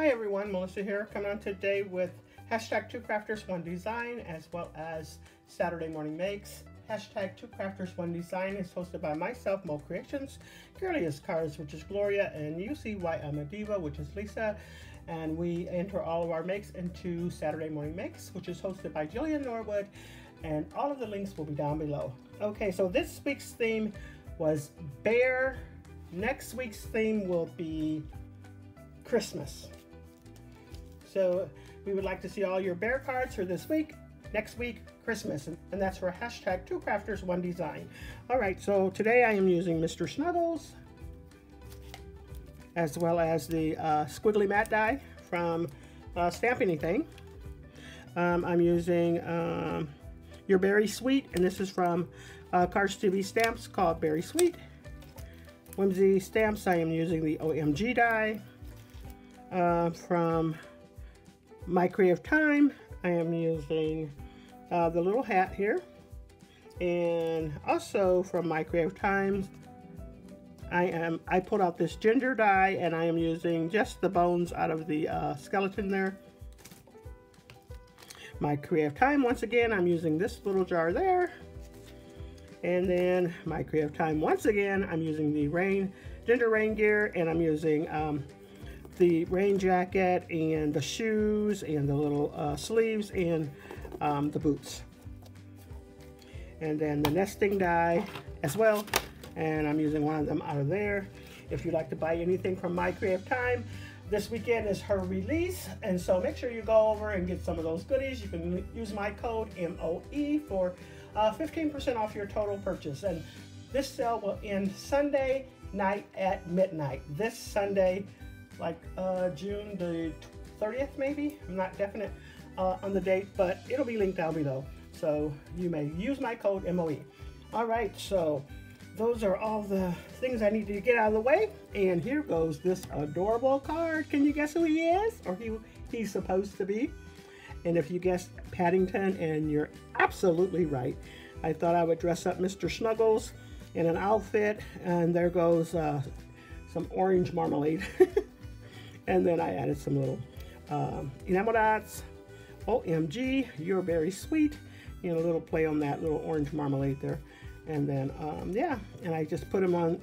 Hi everyone, Melissa here, coming on today with hashtag 2crafters1design as well as Saturday morning makes. Hashtag 2crafters1design is hosted by myself, Mo Creations, Girliest Cards, which is Gloria, and you see why I'm a diva, which is Lisa. And we enter all of our makes into Saturday morning makes, which is hosted by Jillian Norwood, and all of the links will be down below. Okay, so this week's theme was bear. Next week's theme will be Christmas. So we would like to see all your bear cards for this week. Next week, Christmas, and that's for hashtag 2crafters1design. All right, so today I am using Mr. Snuggles, as well as the squiggly matte die from Stamp Anything. I'm using Your Berry Sweet, and this is from Cards to Be Stamps called Berry Sweet. Whimsy Stamps, I am using the OMG die. From My Creative Time, I am using the little hat here. And also from My Creative Times, I pulled out this ginger die, and I am using just the bones out of the skeleton there. My Creative Time, once again, I'm using this little jar there. And then My Creative Time, once again, I'm using the ginger rain gear, and I'm using the rain jacket and the shoes and the little sleeves and the boots. And then the nesting die as well, and I'm using one of them out of there. If you'd like to buy anything from My Creative Time, this weekend is her release, and so make sure you go over and get some of those goodies. You can use my code MOE for 15% off your total purchase, and this sale will end Sunday night at midnight. This Sunday, like June the 30th maybe. I'm not definite on the date, but it'll be linked down below, so you may use my code MOE. All right, so those are all the things I need to get out of the way, and here goes this adorable card. Can you guess who he is, or he's supposed to be? And if you guessed Paddington, and you're absolutely right, I thought I would dress up Mr. Snuggles in an outfit, and there goes some orange marmalade. And then I added some little enamel dots. OMG, You're Very Sweet. You know, a little play on that little orange marmalade there. And then, yeah, and I just put him on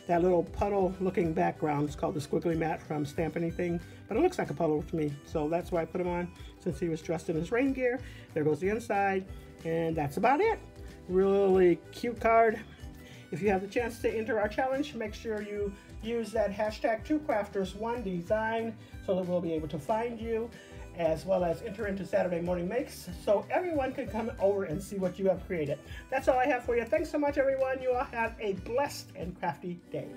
that little puddle looking background. It's called the Squiggly Matte from Stamp Anything, but it looks like a puddle to me. So that's why I put him on, since he was dressed in his rain gear. There goes the inside, and that's about it. Really cute card. If you have the chance to enter our challenge, make sure you use that hashtag 2crafters1design so that we'll be able to find you, as well as enter into Saturday morning makes so everyone can come over and see what you have created. That's all I have for you. Thanks so much, everyone. You all have a blessed and crafty day.